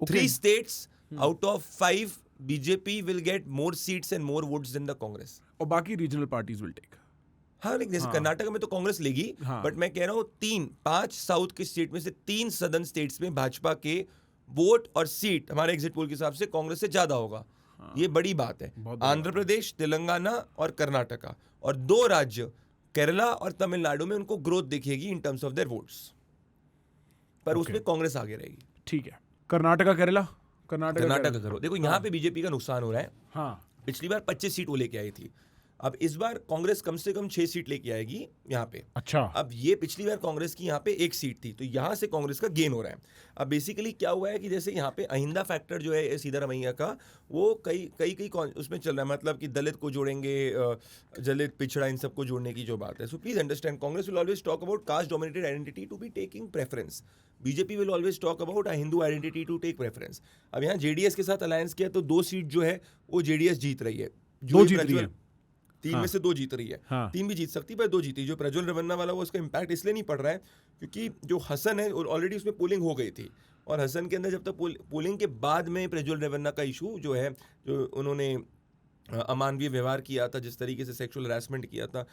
3 states out of 5 BJP will get more seats and more votes than the Congress. और बाकी regional parties will take. हाँ, लेकिन जैसे कर्नाटक में तो कांग्रेस लेगी, बट मैं कह रहा हूँ 5 साउथ के स्टेट में से 3 सदर्न स्टेट्स में भाजपा के वोट और सीट हमारे एग्जिट पोल के हिसाब से कांग्रेस से ज्यादा होगा. ये बड़ी बात है. आंध्र प्रदेश, तेलंगाना और कर्नाटका, और 2 राज्य केरला और तमिलनाडु में उनको ग्रोथ दिखेगी इन टर्म्स ऑफ देयर वोट्स, पर उसमें कांग्रेस आगे रहेगी. ठीक है. कर्नाटका केरला. कर्नाटका करो. देखो यहाँ पे बीजेपी का नुकसान हो रहा है. हाँ. पिछली बार 25 सीट वो लेके आई थी. अब इस बार कांग्रेस कम से कम 6 सीट लेके आएगी यहाँ पे. अच्छा. अब ये पिछली बार कांग्रेस की यहाँ पे 1 सीट थी, तो यहाँ से कांग्रेस का गेन हो रहा है. अब बेसिकली क्या हुआ है कि जैसे यहाँ पे अहिंदा फैक्टर जो है सीधारमैया का, वो कई उसमें चल रहा है. मतलब कि दलित को जोड़ेंगे, दलित पिछड़ा, इन सबको जोड़ने की जो बात है. So please understand, Congress will always talk about caste dominated identity to be taking preference. BJP will always talk about a Hindu identity to take preference. अब यहाँ जेडीएस के साथ अलायंस किया तो 2 सीट जो है वो जेडीएस जीत रही है. 2 जीत रही है. 3 में से 2 जीत रही है. 3 भी जीत सकती है, पर 2 जीती. जो प्रज्वल रेवन्ना वाला, वो उसका इम्पैक्ट इसलिए नहीं पड़ रहा है क्योंकि जो हसन है ऑलरेडी उसमें पोलिंग हो गई थी, और हसन के अंदर जब तक पोलिंग के बाद में प्रज्वल रेवन्ना का इशू जो है, जो उन्होंने अमानवीय व्यवहार किया था, जिस तरीके से सेक्सुअल हरासमेंट किया था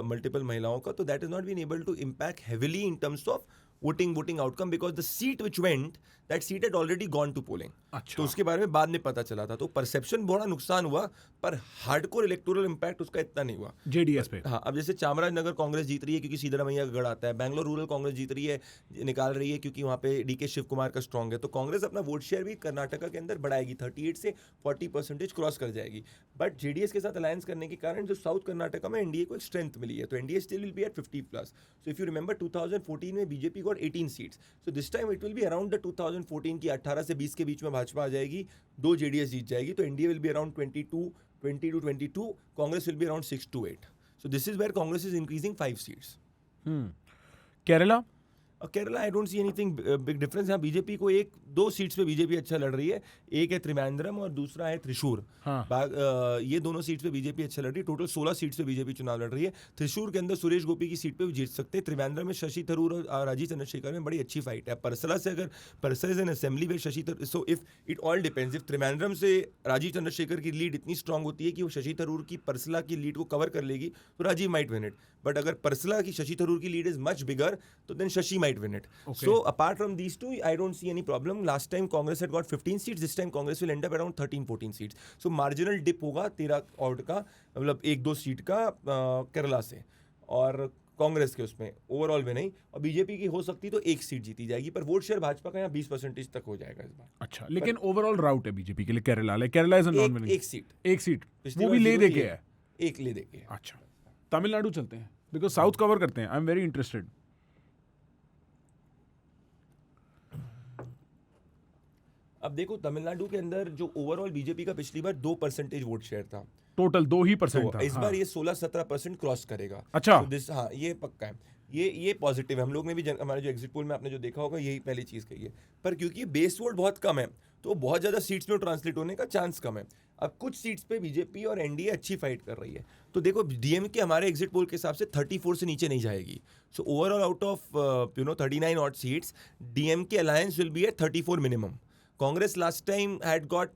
मल्टीपल महिलाओं का, तो that is not been able to impact heavily in terms of voting outcome, because the seat which went, that seat had already gone to polling. अच्छा. तो उसके बारे में बाद में पता चला था. तो परसेप्शन बड़ा नुकसान हुआ, पर हार्डकोर इलेक्टोरल इम्पैक्ट उसका इतना नहीं हुआ जेडीएस पे. हाँ. अब जैसे चामराजनगर कांग्रेस जीत रही है क्योंकि सीधारमैया का गढ़ आता है. बैंगलोर रूरल कांग्रेस जीत रही है, निकाल रही है क्योंकि वहाँ पे डीके शिव कुमार का स्ट्रॉन्ग है. तो कांग्रेस अपना वोट शेयर भी कर्नाटका के अंदर बढ़ाएगी, 38 से 40% क्रॉस कर जाएगी. बट जेडीएस के साथ अलायंस करने के कारण जो साउथ कर्नाटका में एनडीए को एक स्ट्रेंथ मिली है, तो NDA still will be at 50+. So if you remember 2014 में BJP got 18 seats. So this time it will be around the 2014 की 18 से 20 के बीच में भाजपा आ जाएगी, 2 जेडीएस जीत जाएगी, तो NDA will be around 20 to 22, Congress will be around 6 to 8. So this is where Congress is increasing 5 seats. Kerala. Kerala I don't see anything big difference. यहाँ BJP को 1-2 सीट्स पे बीजेपी अच्छा लड़ रही है. एक है त्रिवेंद्रम और दूसरा है त्रिशूर. ये दोनों सीट्स पे बीजेपी अच्छा लड़ रही है. टोटल 16 सीट्स पे बीजेपी चुनाव लड़ रही है. त्रिशूर के अंदर सुरेश गोपी की सीट पे भी जीत सकते हैं. त्रिवेंद्रम में शशि थरूर और राजीव चंद्रशेखर में बड़ी अच्छी फाइट है. परसला से अगर Parassala is an assembly way Shashi, so if it all depends, if Trivandrum से राजीव चंद्रशेखर की लीड इतनी स्ट्रांग होती है कि वो शशि थरूर की परसला की लीड को कवर कर लेगी, तो Rajeev might win it. But अगर परसला की शशि थरूर की लीड इज मच बिगर, तो then Shashi might win it. So apart from these two, I don't see any problem. Last time Congress had got 15 seats. This time Congress will end up around 13-14 seats. So marginal dip होगा 13 odd का, मतलब 1-2 seat का केरला से, और कांग्रेस के उसमें overall में नहीं. और बीजेपी की हो सकती तो 1 सीट जीती जाएगी, पर वोट शेयर भाजपा का यहाँ 20% तक हो जाएगा इस बार. अच्छा, लेकिन ओवरऑल राउट है बीजेपी के लिए Kerala. Kerala is non winning. 1 seat. 1 seat वो भी ले दे के है. 1 ले दे के. अच्छा, तमिलनाडु चलते हैं, बिकॉज साउथ कवर करते हैं. I am very interested. अब देखो तमिलनाडु के अंदर जो ओवरऑल बीजेपी का पिछली बार 2% वोट शेयर था. टोटल 2% था. इस बार ये 16-17% क्रॉस करेगा. अच्छा. हाँ, ये पक्का है. ये पॉजिटिव है. हम लोग ने भी हमारे जो एग्जिट पोल में आपने जो देखा होगा, यही पहली चीज कही है. पर क्योंकि बेस वोट बहुत कम है, तो बहुत ज्यादा सीट्स में ट्रांसलेट होने का चांस कम है. अब कुछ सीट्स पे बीजेपी और एनडीए अच्छी फाइट कर रही है. तो देखो डीएमके हमारे एग्जिट पोल के हिसाब से 34 से नीचे नहीं जाएगी. So overall out of 39 odd seats, DMK alliance will be at 34 minimum. Congress last time had got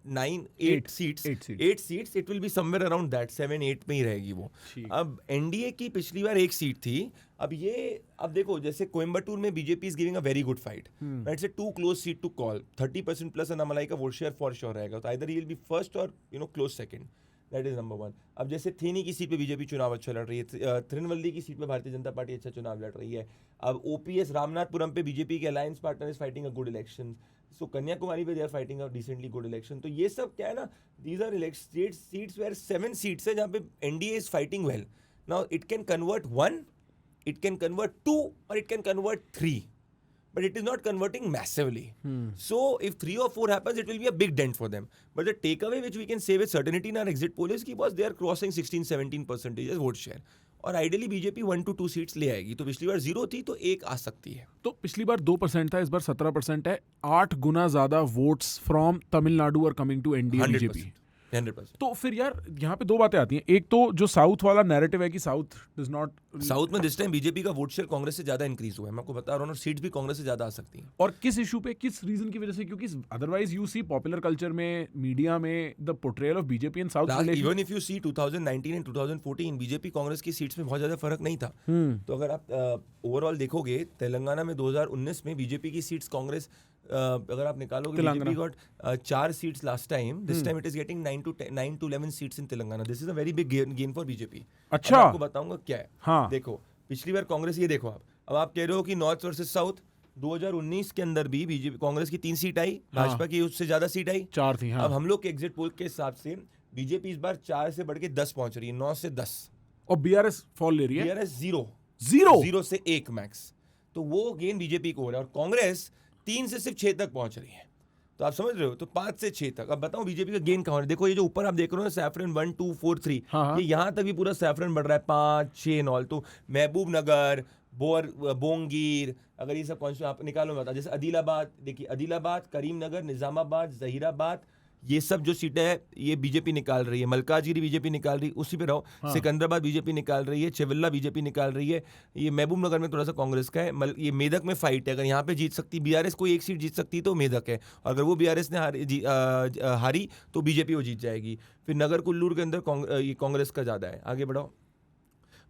8 seats. 8 seats. It will be somewhere around that 7-8 में ही रहेगी वो. अब एनडीए की पिछली बार 1 सीट थी. अब देखो जैसे कोयम्बटूर में BJP is giving a very good fight. It's a 2 close seat to call. 30% plus Annamalai का वोट शेयर फॉर श्योर रहेगा. तो either he will be first or close second. That is number 1. अब जैसे थेनी की सीट पे बीजेपी चुनाव अच्छा लड़ रही है. तिरुनेलवेली की सीट पे भारतीय जनता पार्टी अच्छा चुनाव लड़ रही है. अब ओपीएस रामनाथपुरम पे बीजेपी के alliance partner is fighting a good election. So Kanyakumari पे they are fighting a decently good election. तो ये सब क्या है ना, these are seats where 7 seats है जहाँ पे NDA is fighting well. Now it can convert 1, it can convert 2, or it can convert 3, but it is not converting massively. So if 3 or 4 happens, it will be a big dent for them. But the takeaway which we can say with certainty in our exit poll is कि बस they are crossing 16-17% as vote share. और ideally BJP 1 to 2 seats ले आएगी. तो पिछली बार 0 थी, तो 1 आ सकती है. तो पिछली बार 2% था, इस बार 17% है. 8 गुना ज्यादा votes from Tamil Nadu are coming to NDA BJP. 100%। तो फिर यार यहाँ पे दो बातें आती हैं। एक तो जो साउथ वाला नैरेटिव है कि साउथ डज नॉट, साउथ में दिस टाइम बीजेपी का वोट शेयर कांग्रेस से ज्यादा इंक्रीज हुआ है, मैं आपको बता रहा हूँ, और सीट्स भी कांग्रेस से ज्यादा आ सकती हैं। और किस इशू पे, किस रीजन की वजह से? क्योंकि otherwise you see popular culture में, मीडिया में, the portrayal of BJP and south relation. Even if you see 2019 and 2014 BJP Congress की सीट्स में बहुत ज्यादा फर्क नहीं था। तो अगर आप ओवरऑल देखोगे तेलंगाना में 2019 में बीजेपी की सीट्स कांग्रेस अगर आप निकालोगे, BJP got 4 seats last time, this time it is getting 9 to 11 seats in Telangana. This is a very big gain for BJP. अच्छा, आपको बताऊंगा क्या है। हाँ, देखो पिछली बार कांग्रेस, ये देखो आप, अब आप कह रहे हो कि नॉर्थ वर्सेस साउथ, 2019 के अंदर भी बीजेपी कांग्रेस की 3 सीट आई, भाजपा की उससे ज्यादा सीट आई, 4 थी। हाँ। अब हम लोग के एग्जिट पोल के हिसाब से बीजेपी इस बार 4 से बढ़ के 10 पहुंच रही है, 9 से 10, और बीआरएस फॉल ले रही है, बीआरएस 0 0 से 1 मैक्स। तो वो गेन बीजेपी को हो रहा है, और कांग्रेस 3 से सिर्फ 6 तक पहुंच रही है। तो आप समझ रहे हो, तो 5 से 6 तक। अब बताओ बीजेपी का गेन कहाँ हो रहा है। देखो ये जो ऊपर आप देख रहे हो ना, सैफरन 1 2 4 3, हाँ। ये यहाँ तक भी पूरा सैफरन बढ़ रहा है, 5 6 9। तो महबूब नगर, बोंगीर, अगर ये सब कौन आप निकालो बता, जैसे आदिलाबाद, देखिए आदिलाबाद, करीमनगर, निजामाबाद, जहीराबाद, ये सब जो सीटें हैं ये बीजेपी निकाल रही है। मलकाजगिरी बीजेपी निकाल रही है, उसी पे रहो। सिकंदराबाद बीजेपी निकाल रही है, चेवल्ला बीजेपी निकाल रही है। ये महबूब नगर में थोड़ा सा कांग्रेस का है। ये मेदक में फाइट है, अगर यहाँ पे जीत सकती बीआरएस, कोई एक सीट जीत सकती तो मेदक है, और अगर वो बीआरएस ने हारी तो बीजेपी वो जीत जाएगी। फिर नगर कुल्लूर के अंदर ये कांग्रेस का ज़्यादा है। आगे बढ़ाओ,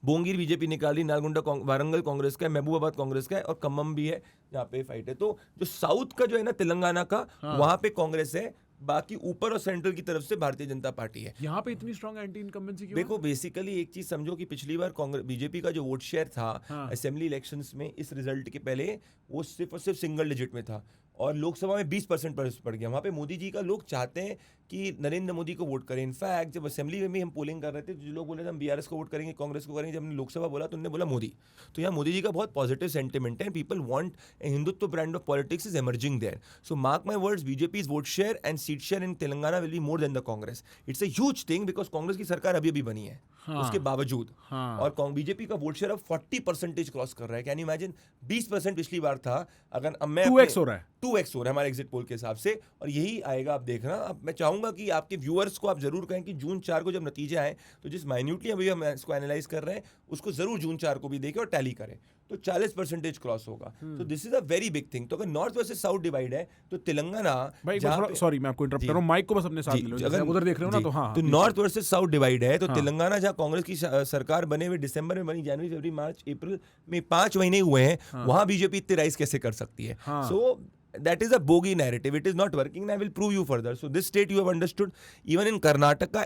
बोंगीर बीजेपी निकाल रही, नालगुंडा वारंगल कांग्रेस का है, महबूबाबाद कांग्रेस का है, और खम्मम भी है जहाँ पे फाइट है। तो जो साउथ का जो है ना तेलंगाना का, वहां पे कांग्रेस है, बाकी ऊपर और सेंट्रल की तरफ से भारतीय जनता पार्टी है। यहाँ पे इतनी स्ट्रांग एंटी इनकम्बेंसी क्यों? देखो बेसिकली एक चीज समझो कि पिछली बार कांग्रेस बीजेपी का जो वोट शेयर था असेंबली इलेक्शंस में, इस रिजल्ट के पहले वो सिर्फ और सिर्फ सिंगल डिजिट में था, और लोकसभा में 20% पर पड़ गया। वहाँ पे मोदी जी का लोग चाहते हैं कि नरेंद्र मोदी को वोट करें। इनफैक्ट जब असेंबली में भी हम पोलिंग कर रहे थे, जो लोग बोले थे हम बीआरएस को वोट करेंगे, कांग्रेस को करेंगे, जब हमने लोकसभा बोला तो उन्होंने बोला मोदी। तो यहाँ मोदी जी का बहुत पॉजिटिव सेंटिमेंट है। People want a Hindutva brand of politics is emerging there. So mark my words, BJP's vote share and seat share in Telangana will be more than the Congress. It's a huge thing, because Congress की सरकार अभी अभी बनी है उसके बावजूद, और बीजेपी का वोट शेयर अब 40% क्रॉस कर रहा है। Can you imagine? 20% पिछली बार था, अगर अब मैं 2x हो रहा है, 2x हो रहा है हमारे एग्जिट पोल के हिसाब से, और यही आएगा। आप देखना, अब मैं चाहूंगा कि आपके व्यूअर्स को आप जरूर कहें कि जून 4 को जब नतीजे आए, तो जिस माइन्यूटली अभी हम इसको एनालाइज कर रहे हैं उसको जरूर जून 4 को भी देखें और टैली करें, तो 40% क्रॉस होगा। तो this is a very big thing. तो अगर नॉर्थ वर्सेस साउथ डिवाइड है तो तेलंगाना, भाई सॉरी मैं आपको इंटरप्ट कर रहा हूं, माइक को बस अपने साथ ले लो, अगर उधर देख रहे हो ना, तो हाँ, तो नॉर्थ वर्सेस साउथ डिवाइड है। तो तेलंगाना जहां कांग्रेस की सरकार बने हुए दिसंबर में बनी, जनवरी फरवरी मार्च अप्रैल में 5 महीने हुए हैं, वहां बीजेपी इतनी राइज कैसे कर सकती है? सो that is a bogey narrative. It is not working, and I will prove you further. So this state you have understood. Even in Karnataka,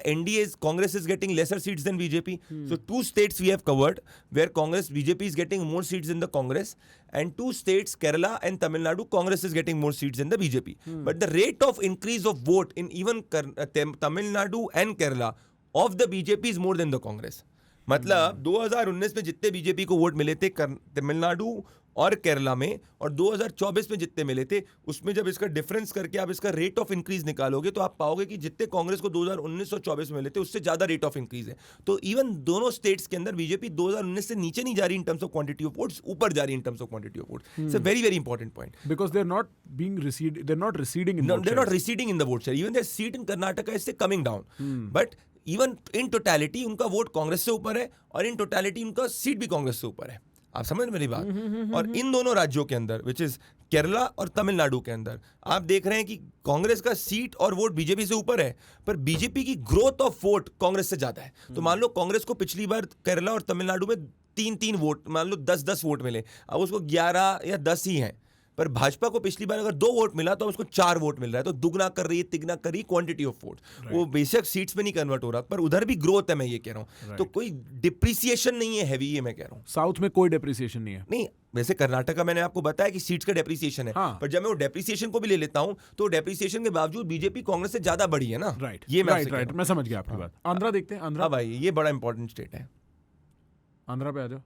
Congress is getting lesser seats than BJP. So 2 states we have covered where BJP is getting more seats than the Congress, and 2 states, Kerala and Tamil Nadu, Congress is getting more seats than the BJP. But the rate of increase of vote in even Tamil Nadu and Kerala of the BJP is more than the Congress. मतलब 2019 में जितने BJP को vote मिले थे तमिलनाडु और केरला में, और 2024 में जितने मिले थे, उसमें जब इसका डिफरेंस करके आप इसका रेट ऑफ इंक्रीज निकालोगे तो आप पाओगे कि जितने कांग्रेस को 2019 और 24 में मिले थे उससे ज्यादा रेट ऑफ इंक्रीज है। तो इवन दोनों स्टेट्स के अंदर बीजेपी 2019 से नीचे नहीं जा रही in terms of quantity of votes, ऊपर जा रही in terms of quantity of votes. It's a very very important point, because they are not being receded, they are not receding in, they are not receding in the vote share. Even their seat in Karnataka is coming down, but even in totality उनका vote Congress से ऊपर है, और इन totality उनका seat भी कांग्रेस से ऊपर है। आप समझ मेरी बात? और इन दोनों राज्यों के अंदर, विच इज केरला और तमिलनाडु के अंदर, आप देख रहे हैं कि कांग्रेस का सीट और वोट बीजेपी से ऊपर है, पर बीजेपी की ग्रोथ ऑफ वोट कांग्रेस से ज्यादा है। तो मान लो कांग्रेस को पिछली बार केरला और तमिलनाडु में 3-3 वोट, मान लो 10-10 वोट मिले, अब उसको 11 या 10 ही हैं। पर भाजपा को पिछली बार अगर 2 वोट मिला तो उसको 4 वोट मिल रहा है, तो दुगना कर रही है, तिगना कर रही है क्वांटिटी ऑफ वोट। वो बेशक सीट्स में नहीं कन्वर्ट हो रहा, पर उधर भी ग्रोथ है, मैं ये कह रहा हूँ। तो कोई डिप्रिसिएशन नहीं है हैवी, ये मैं कह रहा हूँ। साउथ में कोई डिप्रिसिएशन नहीं है। नहीं, वैसे कर्नाटका मैंने आपको बताया कि सीट्स का डेप्रिसिएशन है, पर जब मैं वो डेप्रिसिएशन को भी ले लेता हूँ तो डेप्रिसिएशन के बावजूद बीजेपी कांग्रेस से ज्यादा बड़ी है ना। राइट, ये मैं समझ गया आपकी बात। आंध्रा देखते हैं। आंध्रा भाई ये बड़ा इंपॉर्टेंट स्टेट है, आंध्रा पे आ जाओ।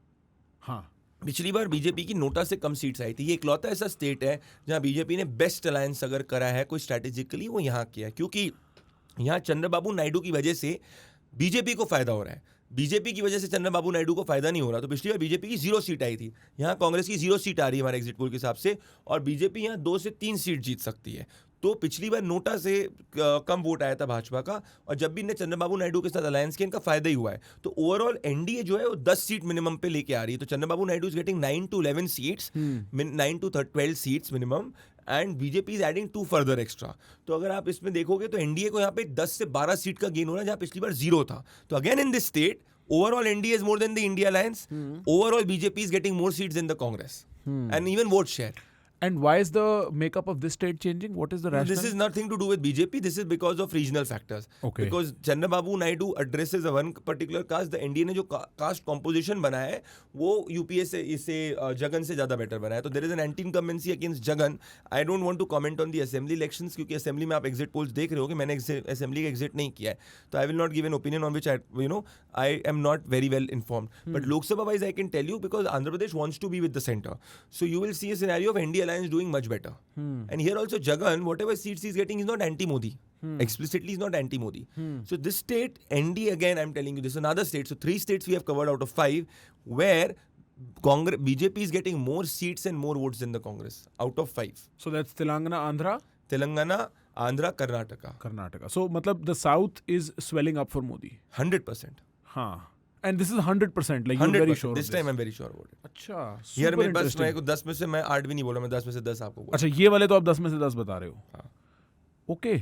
हाँ, पिछली बार बीजेपी की नोटा से कम सीट्स आई थी। ये इकलौता ऐसा स्टेट है जहां बीजेपी ने बेस्ट अलायंस अगर करा है कोई स्ट्रैटेजिकली, वो यहाँ किया, क्योंकि यहाँ चंद्रबाबू नायडू की वजह से बीजेपी को फायदा हो रहा है। बीजेपी की वजह से चंद्रबाबू नायडू को फायदा नहीं हो रहा। तो पिछली बार बीजेपी की 0 सीट आई थी, यहाँ कांग्रेस की 0 सीट आ रही है हमारे एग्जिट पोल के हिसाब से, और बीजेपी यहाँ 2 से 3 सीट जीत सकती है। तो पिछली बार नोटा से कम वोट आया था भाजपा का, और जब भी इन्हें चंद्रबाबू नायडू के साथ अलायंस किया इनका फायदा ही हुआ है। तो ओवरऑल एनडीए जो है वो 10 सीट मिनिमम पे लेके आ रही है। तो Chandrababu Naidu is getting 9 to 11 seats, 9 to 12 seats minimum, and BJP is adding 2 further extra. तो अगर आप इसमें देखोगे तो एनडीए को यहाँ पे 10 से 12 सीट का गेन हो रहा है, जहाँ पिछली बार 0 था। तो again in this state overall NDA is more than the India Alliance. Overall BJP is getting more seats than the Congress, and even vote share. And why is the makeup of this state changing? What is the rationale? This is nothing to do with BJP. This is because of regional factors. Okay. Because Chandrababu Naidu addresses a one particular caste. The NDA ने जो caste composition बनाया है वो UPA से इसे जगन से ज़्यादा better बनाया है। तो there is an anti-incumbency against Jagan. I don't want to comment on the assembly elections क्योंकि assembly में आप exit polls देख रहे हो कि मैंने assembly का exit नहीं किया है। तो I will not give an opinion on which I am not very well informed. But Lok Sabha wise I can tell you because Andhra Pradesh wants to be with the center. So you will see a scenario of NDA Alliance doing much better. And here also Jagan, whatever seats he's getting is not anti-Modi. Explicitly is not anti-Modi. So this state, ND again, I'm telling you, this is another state. So 3 states we have covered out of 5 where BJP is getting more seats and more votes than the Congress out of 5. So that's Telangana, Andhra, Andhra, Karnataka. So matlab the south is swelling up for Modi. 100%. Huh. And this is 100%, like you're 100%. very sure This of time I'm very sure about it. अच्छा, यार super मेरे पास interesting. मैं को 10 में से मैं 8 भी नहीं बोला, मैं 10 में से 10 आपको बोला। अच्छा, ये वाले तो आप 10 में से 10 बता रहे हो। हाँ। ओके